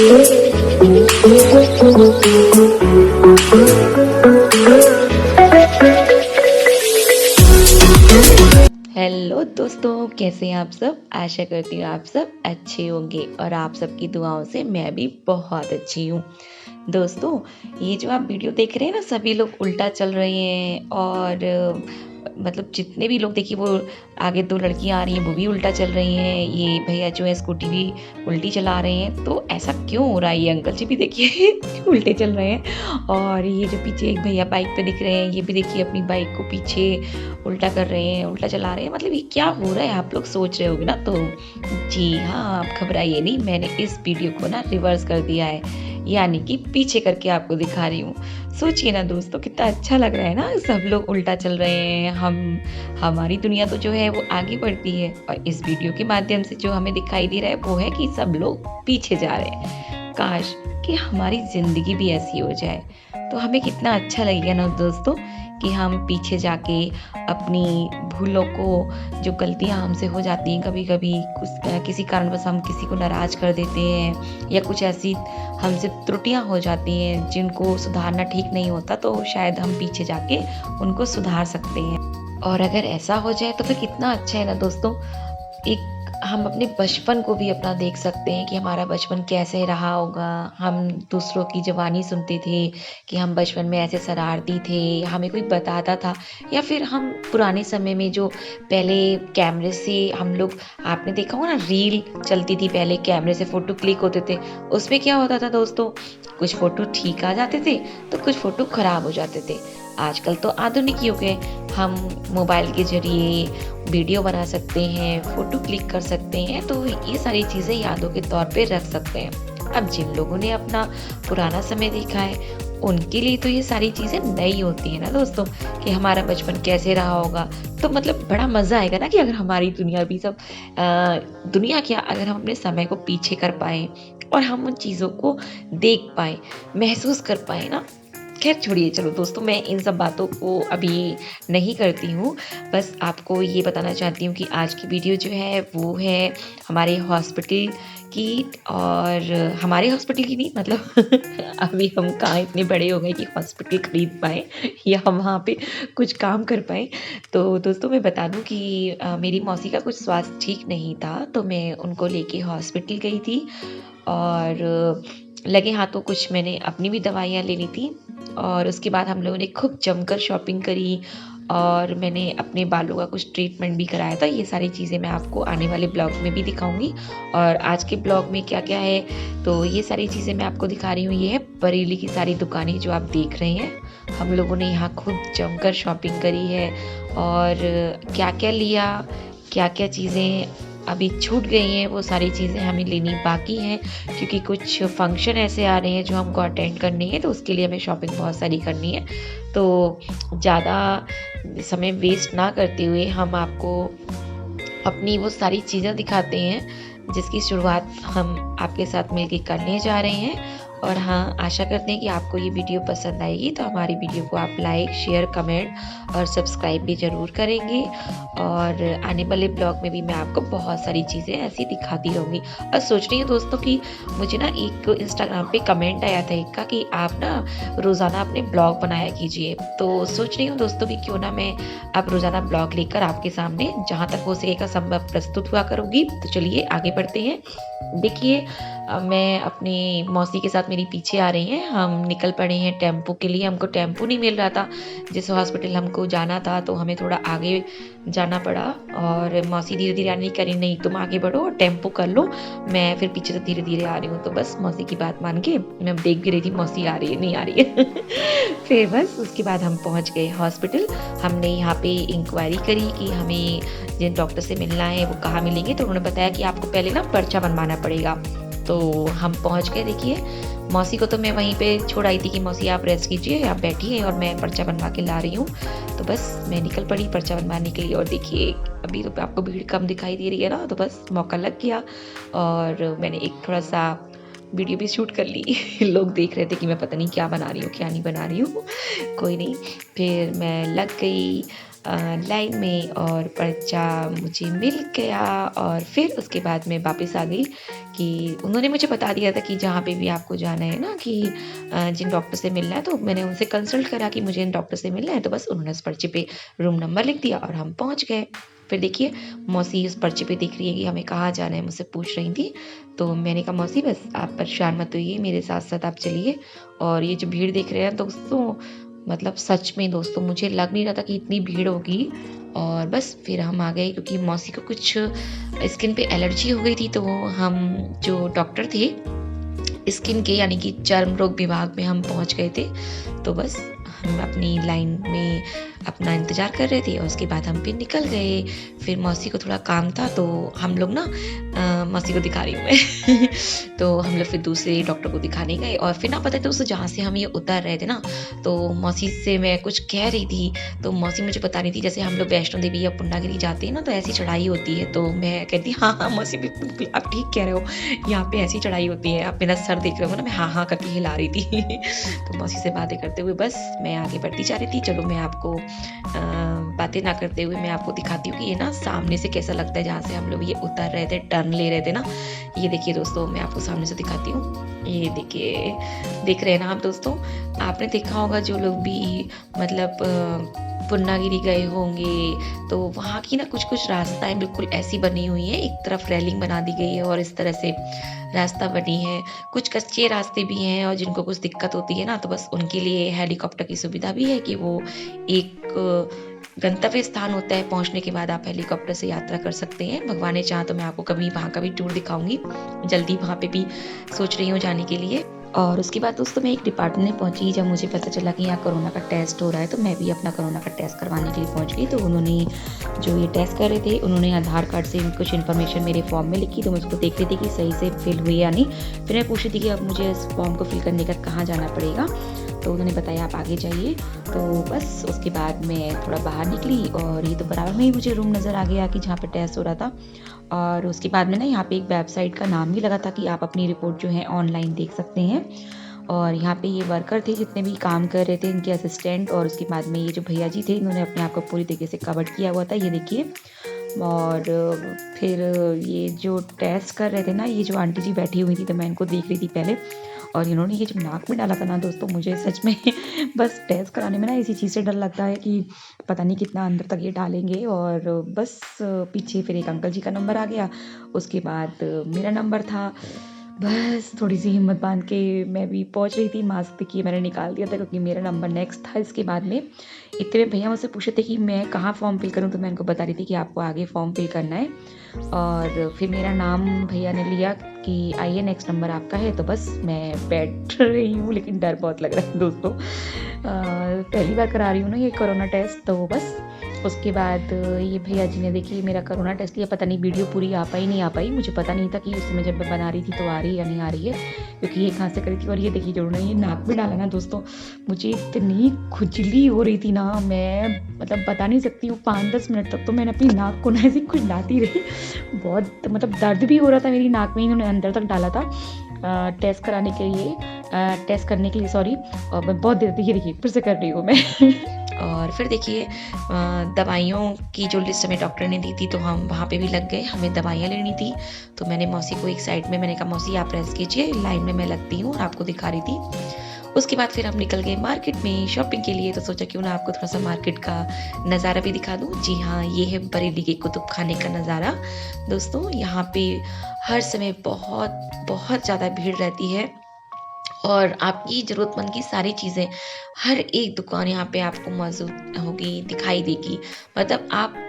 Hello दोस्तों, कैसे हैं आप सब। आशा करती हूँ आप सब अच्छे होंगे और आप सबकी दुआओं से मैं भी बहुत अच्छी हूँ। दोस्तों, ये जो आप वीडियो देख रहे हैं ना, सभी लोग उल्टा चल रहे हैं और मतलब जितने भी लोग देखिए, वो आगे 2 लड़कियां आ रही हैं वो भी उल्टा चल रही हैं, ये भैया जो है स्कूटी भी उल्टी चला रहे हैं। तो ऐसा क्यों हो रहा है, ये अंकल जी भी देखिए उल्टे चल रहे हैं और ये जो पीछे एक भैया बाइक पे दिख रहे हैं, ये भी देखिए अपनी बाइक को पीछे उल्टा कर रहे हैं, उल्टा चला रहे हैं। मतलब ये क्या हो रहा है, आप लोग सोच रहे होगे ना। तो जी हाँ, आप घबराइए नहीं, मैंने इस वीडियो को ना रिवर्स कर दिया है, यानी कि पीछे करके आपको दिखा रही हूँ। सोचिए ना दोस्तों, कितना अच्छा लग रहा है ना, सब लोग उल्टा चल रहे हैं। हमारी दुनिया तो जो है वो आगे बढ़ती है और इस वीडियो के माध्यम से जो हमें दिखाई दे रहा है वो है कि सब लोग पीछे जा रहे हैं। काश कि हमारी ज़िंदगी भी ऐसी हो जाए, तो हमें कितना अच्छा लगेगा ना दोस्तों, कि हम पीछे जाके अपनी भूलों को, जो गलतियां हमसे हो जाती हैं कभी कभी, किसी कारणवश हम किसी को नाराज़ कर देते हैं या कुछ ऐसी हमसे त्रुटियां हो जाती हैं जिनको सुधारना ठीक नहीं होता, तो शायद हम पीछे जाके उनको सुधार सकते हैं। और अगर ऐसा हो जाए तो फिर कितना अच्छा है ना दोस्तों। एक हम अपने बचपन को भी अपना देख सकते हैं कि हमारा बचपन कैसे रहा होगा। हम दूसरों की ज़बानी सुनते थे कि हम बचपन में ऐसे शरारती थे, हमें कोई बताता था, या फिर हम पुराने समय में जो पहले कैमरे से हम लोग, आपने देखा होगा ना, रील चलती थी पहले, कैमरे से फ़ोटो क्लिक होते थे। उसमें क्या होता था दोस्तों, कुछ फ़ोटो ठीक आ जाते थे तो कुछ फ़ोटो ख़राब हो जाते थे। आजकल तो आधुनिक युग है, हम मोबाइल के ज़रिए वीडियो बना सकते हैं, फ़ोटो क्लिक कर सकते हैं, तो ये सारी चीज़ें यादों के तौर पे रख सकते हैं। अब जिन लोगों ने अपना पुराना समय देखा है, उनके लिए तो ये सारी चीज़ें नई होती हैं ना दोस्तों, कि हमारा बचपन कैसे रहा होगा। तो मतलब बड़ा मज़ा आएगा ना, कि अगर हमारी दुनिया भी सब दुनिया क्या, अगर हम अपने समय को पीछे कर पाएँ और हम उन चीज़ों को देख पाएँ, महसूस कर पाएँ ना। खैर छोड़िए, चलो दोस्तों, मैं इन सब बातों को अभी नहीं करती हूँ। बस आपको ये बताना चाहती हूँ कि आज की वीडियो जो है वो है हमारे हॉस्पिटल की, और हमारे हॉस्पिटल की नहीं, मतलब अभी हम कहाँ इतने बड़े हो गए कि हॉस्पिटल खरीद पाएँ या हम वहाँ पे कुछ काम कर पाएँ। तो दोस्तों, मैं बता दूँ कि मेरी मौसी का कुछ स्वास्थ्य ठीक नहीं था, तो मैं उनको लेके हॉस्पिटल गई थी और लगे हाथों कुछ मैंने अपनी भी दवाइयाँ ले ली थी। और उसके बाद हम लोगों ने खूब जमकर शॉपिंग करी और मैंने अपने बालों का कुछ ट्रीटमेंट भी कराया था। ये सारी चीज़ें मैं आपको आने वाले ब्लॉग में भी दिखाऊंगी। और आज के ब्लॉग में क्या क्या है, तो ये सारी चीज़ें मैं आपको दिखा रही हूँ। ये है बरेली की सारी दुकानें जो आप देख रहे हैं। हम लोगों ने यहाँ खूब जमकर शॉपिंग करी है और क्या क्या लिया, क्या क्या चीज़ें अभी छूट गई हैं, वो सारी चीज़ें हमें लेनी बाकी हैं, क्योंकि कुछ फंक्शन ऐसे आ रहे हैं जो हमको अटेंड करनी है, तो उसके लिए हमें शॉपिंग बहुत सारी करनी है। तो ज़्यादा समय वेस्ट ना करते हुए हम आपको अपनी वो सारी चीज़ें दिखाते हैं जिसकी शुरुआत हम आपके साथ मिलके करने जा रहे हैं। और हाँ, आशा करते हैं कि आपको ये वीडियो पसंद आएगी, तो हमारी वीडियो को आप लाइक, शेयर, कमेंट और सब्सक्राइब भी ज़रूर करेंगे। और आने वाले ब्लॉग में भी मैं आपको बहुत सारी चीज़ें ऐसी दिखाती रहूँगी। और सोच रही हूँ दोस्तों कि मुझे ना एक इंस्टाग्राम पे कमेंट आया था एक का, कि आप ना रोज़ाना अपने ब्लॉग बनाया कीजिए। तो सोच रही हूँ दोस्तों कि क्यों ना मैं अब रोज़ाना ब्लॉग लेकर आपके सामने जहाँ तक हो सकेगा संभव प्रस्तुत हुआ करूँगी। तो चलिए आगे बढ़ते हैं। देखिए, मैं अपनी मौसी के साथ मेरी पीछे आ रही हैं, हम निकल पड़े हैं टेम्पो के लिए। हमको टेम्पो नहीं मिल रहा था, जिस हॉस्पिटल हमको जाना था, तो हमें थोड़ा आगे जाना पड़ा। और मौसी धीरे धीरे आने करी, नहीं तुम आगे बढ़ो, टेम्पो कर लो, मैं फिर पीछे से धीरे धीरे आ रही हूँ। तो बस मौसी की बात मान के मैं देख भी रही थी मौसी आ रही है नहीं आ रही है फिर बस उसके बाद हम पहुँच गए हॉस्पिटल। हमने यहाँ पे इंक्वायरी करी कि हमें जिन डॉक्टर से मिलना है वो कहाँ मिलेंगे, तो उन्होंने बताया कि आपको पहले ना पर्चा बनवाना पड़ेगा। तो हम पहुँच गए। देखिए, मौसी को तो मैं वहीं पे छोड़ आई थी कि मौसी आप रेस्ट कीजिए, आप बैठिए और मैं पर्चा बनवा के ला रही हूँ। तो बस मैं निकल पड़ी पर्चा बनवाने के लिए। और देखिए, अभी तो आपको भीड़ कम दिखाई दे रही है ना, तो बस मौका लग गया और मैंने एक थोड़ा सा वीडियो भी शूट कर ली लोग देख रहे थे कि मैं पता नहीं क्या बना रही हूँ क्या नहीं बना रही हूँ कोई नहीं, फिर मैं लग गई लाइन में और पर्चा मुझे मिल गया। और फिर उसके बाद मैं वापस आ गई कि उन्होंने मुझे बता दिया था कि जहाँ पे भी आपको जाना है ना कि जिन डॉक्टर से मिलना है, तो मैंने उनसे कंसल्ट करा कि मुझे इन डॉक्टर से मिलना है, तो बस उन्होंने उस पर्चे पे रूम नंबर लिख दिया और हम पहुँच गए। फिर देखिए मौसी उस पर्चे पे देख रही है कि हमें कहाँ जाना है, मुझसे पूछ रही थी। तो मैंने कहा मौसी बस आप परेशान मत होइए, मेरे साथ-साथ आप चलिए। और ये जो भीड़ देख रहे हैं दोस्तों, मतलब सच में दोस्तों मुझे लग नहीं रहा था कि इतनी भीड़ होगी। और बस फिर हम आ गए क्योंकि मौसी को कुछ स्किन पे एलर्जी हो गई थी, तो हम जो डॉक्टर थे स्किन के यानी कि चर्म रोग विभाग में हम पहुंच गए थे। तो बस हम अपनी लाइन में अपना इंतज़ार कर रहे थे और उसके बाद हम फिर निकल गए। फिर मौसी को थोड़ा काम था तो हम लोग ना मौसी को दिखा रही हूँ मैं तो हम लोग फिर दूसरे डॉक्टर को दिखाने गए। और फिर ना पता है दोस्तों जहाँ से हम ये उतर रहे थे ना, तो मौसी से मैं कुछ कह रही थी, तो मौसी मुझे बता रही थी जैसे हम लोग वैष्णो देवी या पूर्णागिरी जाते हैं ना तो ऐसी चढ़ाई होती है। तो मैं कहती हाँ हाँ मौसी बिल्कुल आप ठीक कह रहे हो, यहाँ पे ऐसी चढ़ाई होती है। आप मेरा सर देख रहे हो ना, मैं हाँ हाँ करके हिला रही थी तो मौसी से बातें करते हुए बस मैं आगे बढ़ती जा रही थी। चलो मैं आपको बातें ना करते हुए मैं आपको दिखाती हूँ कि ये ना सामने से कैसा लगता है, जहाँ से हम लोग ये उतर रहे थे, टर्न ले रहे थे ना। ये देखिए दोस्तों मैं आपको सामने से दिखाती हूँ। ये देखिए, देख रहे हैं ना आप दोस्तों, आपने देखा होगा जो लोग भी मतलब पूर्णागिरी गए होंगे तो वहाँ की ना कुछ कुछ रास्ताएं बिल्कुल ऐसी बनी हुई हैं, एक तरफ रेलिंग बना दी गई है और इस तरह से रास्ता बनी है। कुछ कच्चे रास्ते भी हैं और जिनको कुछ दिक्कत होती है ना तो बस उनके लिए हेलीकॉप्टर की सुविधा भी है कि वो एक गंतव्य स्थान होता है, पहुंचने के बाद आप हेलीकॉप्टर से यात्रा कर सकते हैं। भगवान ने चाहा तो मैं आपको कभी वहाँ का भी टूर दिखाऊंगी, जल्दी वहाँ पे भी सोच रही हूँ जाने के लिए। और उसके बाद दोस्तों मैं एक डिपार्टमेंट में पहुंची जब मुझे पता चला कि यहाँ कोरोना का टेस्ट हो रहा है, तो मैं भी अपना कोरोना का टेस्ट करवाने के लिए पहुंच गई। तो उन्होंने जो ये टेस्ट कर रहे थे उन्होंने आधार कार्ड से कुछ इन्फॉर्मेशन मेरे फॉर्म में लिखी, तो मैं उसको देख रही थी कि सही से फिल हुई या नहीं। फिर मैं पूछ रही थी कि अब मुझे इस फॉर्म को फिल करने का कहाँ जाना पड़ेगा, तो उन्होंने बताया आप आगे जाइए। तो बस उसके बाद मैं थोड़ा बाहर निकली और ये तो बराबर में ही मुझे रूम नज़र आ गया कि जहाँ पे टेस्ट हो रहा था। और उसके बाद में ना यहाँ पे एक वेबसाइट का नाम भी लगा था कि आप अपनी रिपोर्ट जो है ऑनलाइन देख सकते हैं। और यहाँ पे ये वर्कर थे जितने भी काम कर रहे थे, इनके असिस्टेंट और उसके बाद में ये जो भैया जी थे, इन्होंने अपने आप को पूरी तरीके से कवर किया हुआ था, ये देखिए। और फिर ये जो टेस्ट कर रहे थे ना, ये जो आंटी जी बैठी हुई थी तो मैं इनको देख रही थी पहले। और इन्होंने ये जो नाक में डाला था ना दोस्तों, मुझे सच में बस टेस्ट कराने में ना इसी चीज़ से डर लगता है कि पता नहीं कितना अंदर तक ये डालेंगे। और बस पीछे फिर एक अंकल जी का नंबर आ गया, उसके बाद मेरा नंबर था। बस थोड़ी सी हिम्मत बांध के मैं भी पहुंच रही थी। मास्क देखिए मैंने निकाल दिया था क्योंकि मेरा नंबर नेक्स्ट था। इसके बाद में इतने भैया मुझसे पूछे थे कि मैं कहाँ फॉर्म फिल करूँ, तो मैं उनको बता रही थी कि आपको आगे फॉर्म फिल करना है। और फिर मेरा नाम भैया ने लिया कि आइए नेक्स्ट नंबर आपका है। तो बस मैं बैठ रही हूँ, लेकिन डर बहुत लग रहा है दोस्तों। पहली बार करा रही हूँ ना ये कोरोना टेस्ट। तो बस उसके बाद ये भैया जी ने देखिए मेरा कोरोना टेस्ट लिया। पता नहीं वीडियो पूरी आ पाई नहीं आ पाई, मुझे पता नहीं था कि उस समय जब मैं बना रही थी तो आ रही है या नहीं आ रही है, क्योंकि ये कहाँ से करी थी। और ये देखिए जो उन्होंने ये नाक में डाला ना दोस्तों, मुझे इतनी खुजली हो रही थी ना, मैं मतलब बता नहीं सकती हूँ। 5-10 मिनट तक तो मैंने अपनी नाक को ना ऐसे खुजलाती रही। बहुत मतलब दर्द भी हो रहा था मेरी नाक में, इन्होंने अंदर तक डाला था टेस्ट कराने के लिए, टेस्ट करने के लिए सॉरी। और मैं बहुत देर तक ये देखिए फिर से कर रही हूँ मैं और फिर देखिए दवाइयों की जो लिस्ट हमें डॉक्टर ने दी थी तो हम वहाँ पे भी लग गए, हमें दवाइयाँ लेनी थी। तो मैंने मौसी को एक साइड में, मैंने कहा मौसी आप रेस्ट कीजिए, लाइन में मैं लगती हूँ और आपको दिखा रही थी। उसके बाद फिर हम निकल गए मार्केट में शॉपिंग के लिए। तो सोचा क्यों ना आपको थोड़ा सा मार्केट का नज़ारा भी दिखा दूँ। जी हाँ, ये है बरेली के कुतुब खाने का नज़ारा दोस्तों। यहाँ पे हर समय बहुत बहुत ज़्यादा भीड़ रहती है और आपकी ज़रूरतमंद की सारी चीज़ें, हर एक दुकान यहाँ पे आपको मौजूद होगी, दिखाई देगी। मतलब आप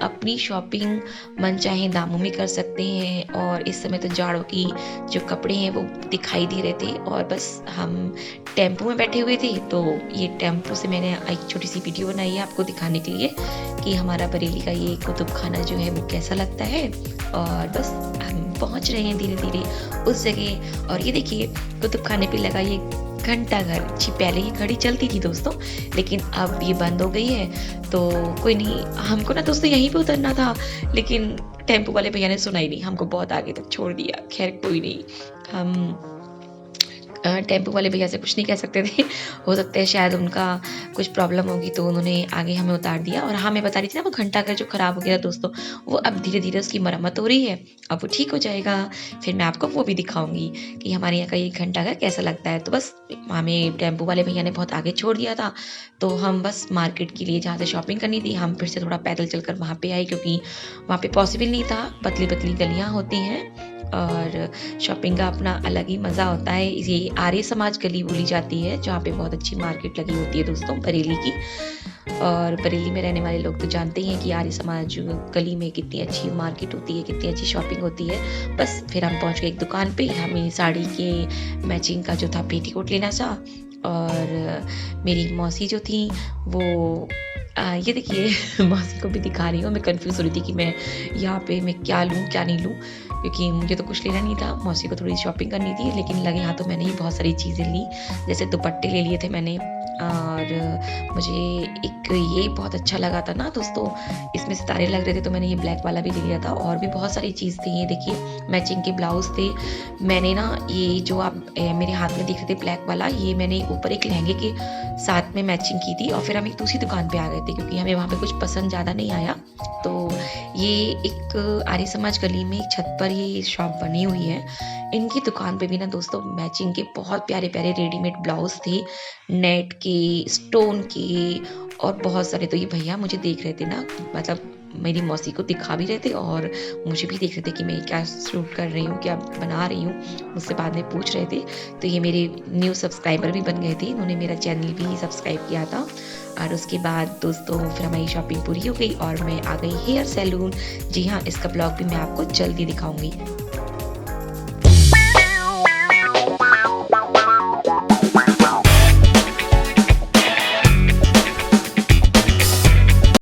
अपनी शॉपिंग मनचाहे दामों में कर सकते हैं। और इस समय तो जाड़ों की जो कपड़े हैं वो दिखाई दे रहे थे। और बस हम टेम्पो में बैठे हुए थे, तो ये टेम्पो से मैंने एक छोटी सी वीडियो बनाई है आपको दिखाने के लिए कि हमारा बरेली का ये कुतुब खाना जो है वो कैसा लगता है। और बस हम पहुँच रहे हैं धीरे धीरे उस जगह। और ये देखिए कुतुब खाने पे लगा ये घंटा घर। जी पहले ये घड़ी चलती थी दोस्तों, लेकिन अब ये बंद हो गई है। तो कोई नहीं, हमको ना दोस्तों यहीं पे उतरना था, लेकिन टेम्पो वाले भैया ने सुना ही नहीं, हमको बहुत आगे तक छोड़ दिया। खैर कोई नहीं, हम टेम्पो वाले भैया से कुछ नहीं कह सकते थे। हो सकता है शायद उनका कुछ प्रॉब्लम होगी तो उन्होंने आगे हमें उतार दिया। और हाँ, मैं बता रही थी ना वो घंटाघर जो ख़राब हो गया था दोस्तों, वो अब धीरे-धीरे उसकी मरम्मत हो रही है। अब वो ठीक हो जाएगा, फिर मैं आपको वो भी दिखाऊँगी कि हमारे यहाँ का ये घंटाघर कैसा लगता है। तो बस हमें टेम्पो वाले भैया ने बहुत आगे छोड़ दिया था, तो हम बस मार्केट के लिए जहाँ से शॉपिंग करनी थी, हम फिर से थोड़ा पैदल चलकर वहाँ पे आए, क्योंकि वहाँ पे पॉसिबल नहीं था, पतली-पतली गलियाँ होती हैं और शॉपिंग का अपना अलग ही मज़ा होता है। ये आर्य समाज गली बोली जाती है, जहाँ पे बहुत अच्छी मार्केट लगी होती है दोस्तों, बरेली की। और बरेली में रहने वाले लोग तो जानते ही हैं कि आर्य समाज गली में कितनी अच्छी मार्केट होती है, कितनी अच्छी शॉपिंग होती है। बस फिर हम पहुँच गए एक दुकान पे, हमें साड़ी के मैचिंग का जो था पेटीकोट लेना था। और मेरी मौसी जो थी वो ये देखिए मौसी को भी दिखा रही हूँ, मैं कन्फ्यूज़ हो रही थी कि मैं यहाँ पे मैं क्या लूँ, क्या नहीं लूँ, क्योंकि मुझे तो कुछ लेना नहीं था, मौसी को थोड़ी शॉपिंग करनी थी। लेकिन लगे हाथों मैंने ही बहुत सारी चीज़ें ली, जैसे दुपट्टे ले लिए थे मैंने। और मुझे एक ये बहुत अच्छा लगा था ना दोस्तों, इसमें सितारे लग रहे थे, तो मैंने ये ब्लैक वाला भी ले लिया था। और भी बहुत सारी चीज़ थी, ये देखिए मैचिंग के ब्लाउज़ थे। मैंने ना ये जो आप मेरे हाथ में दिख रहे थे ब्लैक वाला, ये मैंने ऊपर एक लहंगे के साथ में मैचिंग की थी। और फिर हम एक दूसरी दुकान पे आ गए थे, क्योंकि हमें वहाँ पे कुछ पसंद ज़्यादा नहीं आया। तो ये एक आर्य समाज गली में एक छत पर ये शॉप बनी हुई है। इनकी दुकान पे भी ना दोस्तों मैचिंग के बहुत प्यारे-प्यारे रेडीमेड ब्लाउज़ थे, नेट के, स्टोन के और बहुत सारे। तो ये भैया मुझे देख रहे थे ना, मतलब मेरी मौसी को दिखा भी रहे थे और मुझे भी देख रहे थे कि मैं क्या शूट कर रही हूँ, क्या बना रही हूँ, मुझसे बाद में पूछ रहे थे। तो ये मेरे न्यू सब्सक्राइबर भी बन गए थे, इन्होंने मेरा चैनल भी सब्सक्राइब किया था। और उसके बाद दोस्तों फिर हमारी शॉपिंग पूरी हो गई और मैं आ गई हेयर सैलून। जी हाँ, इसका ब्लॉग भी मैं आपको जल्दी दिखाऊँगी।